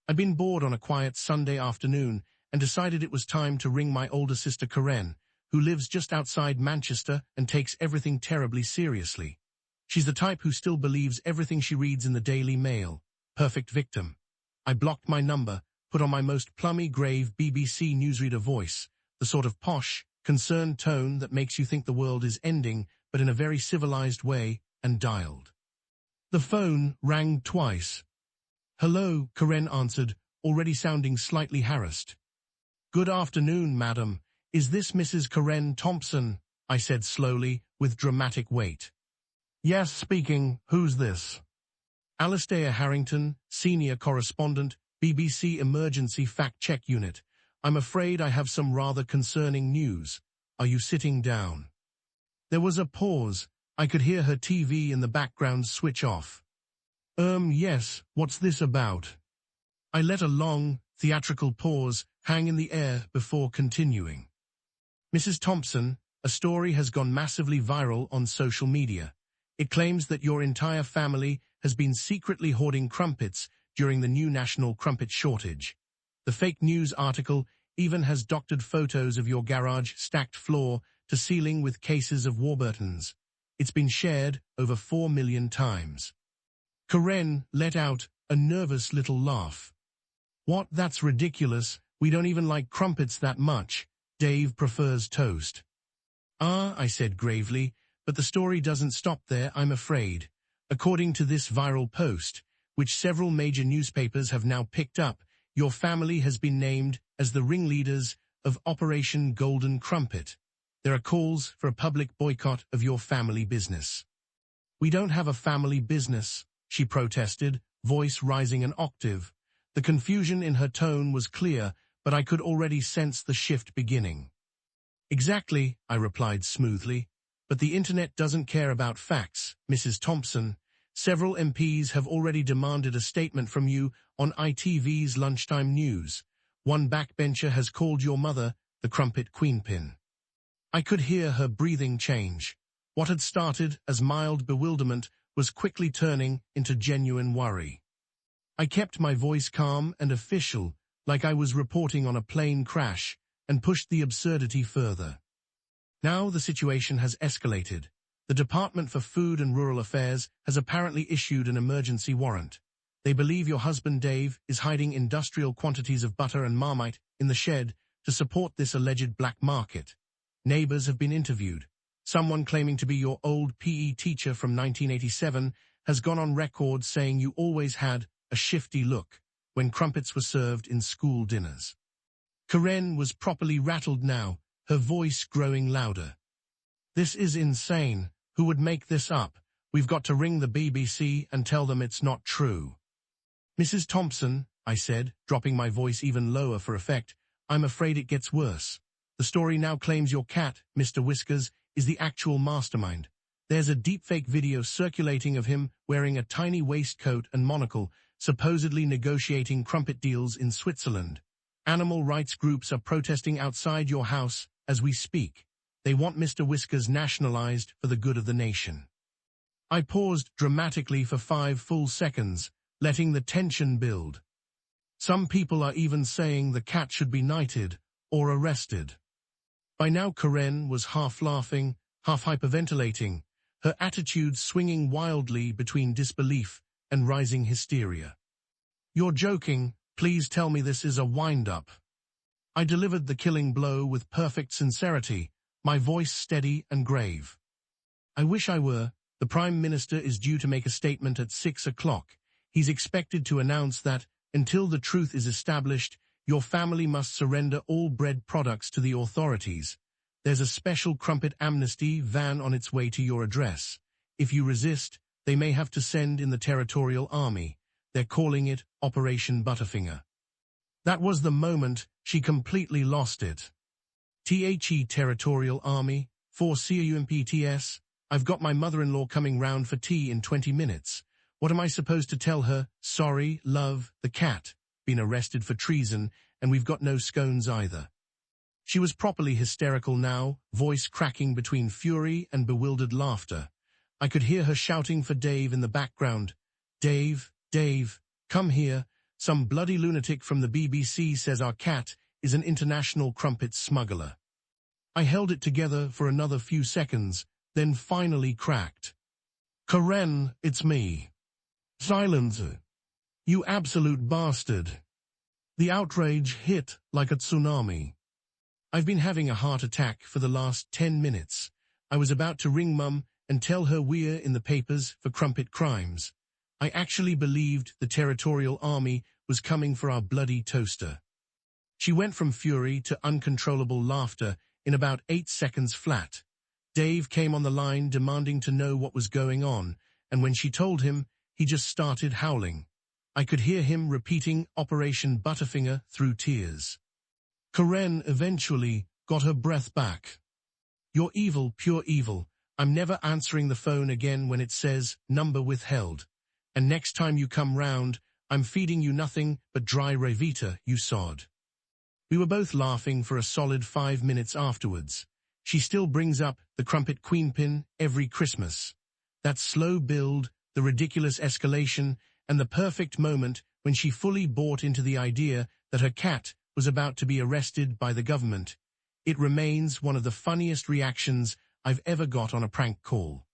I'd been bored on a quiet Sunday afternoon and decided it was time to ring my older sister Karen, who lives just outside Manchester and takes everything terribly seriously. She's the type who still believes everything she reads in the Daily Mail. Perfect victim. I blocked my number, put on my most plummy, grave BBC newsreader voice, the sort of posh, concerned tone that makes you think the world is ending, but in a very civilized way, and dialed. The phone rang twice. "Hello," Karen answered, already sounding slightly harassed. "Good afternoon, madam. Is this Mrs. Karen Thompson?" I said slowly, with dramatic weight. "Yes, speaking. Who's this?" "Alastair Harrington, senior correspondent, BBC Emergency Fact-Check Unit. I'm afraid I have some rather concerning news. Are you sitting down?" There was a pause. I could hear her TV in the background switch off. Yes, what's this about?" I let a long, theatrical pause hang in the air before continuing. "Mrs. Thompson, a story has gone massively viral on social media. It claims that your entire family has been secretly hoarding crumpets during the new national crumpet shortage. The fake news article even has doctored photos of your garage stacked floor to ceiling with cases of Warburtons. It's been shared over 4 million times." Karen let out a nervous little laugh. "What, that's ridiculous. We don't even like crumpets that much. Dave prefers toast." "Ah," I said gravely, "but the story doesn't stop there, I'm afraid. According to this viral post, which several major newspapers have now picked up, your family has been named as the ringleaders of Operation Golden Crumpet. There are calls for a public boycott of your family business." "We don't have a family business," she protested, voice rising an octave. The confusion in her tone was clear, but I could already sense the shift beginning. "Exactly," I replied smoothly. "But the internet doesn't care about facts, Mrs. Thompson. Several MPs have already demanded a statement from you on ITV's lunchtime news. One backbencher has called your mother the crumpet queenpin." I could hear her breathing change. What had started as mild bewilderment was quickly turning into genuine worry. I kept my voice calm and official, like I was reporting on a plane crash, and pushed the absurdity further. "Now the situation has escalated. The Department for Food and Rural Affairs has apparently issued an emergency warrant. They believe your husband Dave is hiding industrial quantities of butter and Marmite in the shed to support this alleged black market. Neighbors have been interviewed. Someone claiming to be your old PE teacher from 1987 has gone on record saying you always had a shifty look when crumpets were served in school dinners." Karen was properly rattled now, her voice growing louder. "This is insane. Who would make this up? We've got to ring the BBC and tell them it's not true." "Mrs. Thompson," I said, dropping my voice even lower for effect, "I'm afraid it gets worse. The story now claims your cat, Mr. Whiskers, is the actual mastermind. There's a deepfake video circulating of him wearing a tiny waistcoat and monocle, supposedly negotiating crumpet deals in Switzerland. Animal rights groups are protesting outside your house as we speak. They want Mr. Whiskers nationalized for the good of the nation." I paused dramatically for 5 full seconds, letting the tension build. "Some people are even saying the cat should be knighted or arrested." By now Karen was half laughing, half hyperventilating, her attitude swinging wildly between disbelief and rising hysteria. "You're joking. Please tell me this is a wind-up." I delivered the killing blow with perfect sincerity, my voice steady and grave. "I wish I were. The Prime Minister is due to make a statement at 6 o'clock. He's expected to announce that, until the truth is established, your family must surrender all bread products to the authorities. There's a special Crumpet Amnesty van on its way to your address. If you resist, they may have to send in the Territorial Army. They're calling it Operation Butterfinger." That was the moment she completely lost it. "The Territorial Army, 4CUMPTS, I've got my mother-in-law coming round for tea in 20 minutes. What am I supposed to tell her? Sorry, love, the cat been arrested for treason, and we've got no scones either." She was properly hysterical now, voice cracking between fury and bewildered laughter. I could hear her shouting for Dave in the background. "Dave, Dave, come here. Some bloody lunatic from the BBC says our cat is an international crumpet smuggler. I held it together for another few seconds, then finally cracked. Karen, it's me. Silence. You absolute bastard. The outrage hit like a tsunami. I've been having a heart attack for the last 10 minutes. I was about to ring Mum and tell her we're in the papers for crumpet crimes. I actually believed the Territorial Army was coming for our bloody toaster. She went from fury to uncontrollable laughter in about 8 seconds flat. Dave came on the line demanding to know what was going on, and when she told him, he just started howling. I could hear him repeating Operation Butterfinger through tears. Karen eventually got her breath back. You're evil, pure evil. I'm never answering the phone again when it says number withheld. And next time you come round, I'm feeding you nothing but dry Revita, you sod. We were both laughing for a solid 5 minutes afterwards. She still brings up the crumpet queenpin every Christmas. That slow build, the ridiculous escalation, and the perfect moment when she fully bought into the idea that her cat was about to be arrested by the government. It remains one of the funniest reactions I've ever got on a prank call.